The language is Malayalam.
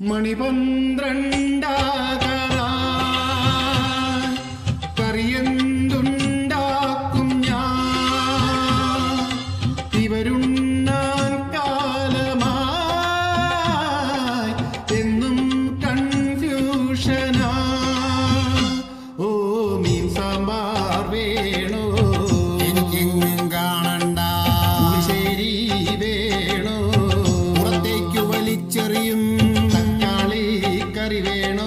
മണിപന്ത്രണ്ടാകാൻ കറിയെന്തുണ്ടാക്കും ഞാൻ ഇവരുണ്ണാൻ കാലമായി എന്നും കൺഫ്യൂഷനാ. ഓ മീൻ സാമ്പാർ വേണോ, എനിക്കെങ്ങും കാണണ്ട. ശരി വേണോ, പുറത്തേക്ക് വലിച്ചെറിയും തക്കാളി കറി വേണോ.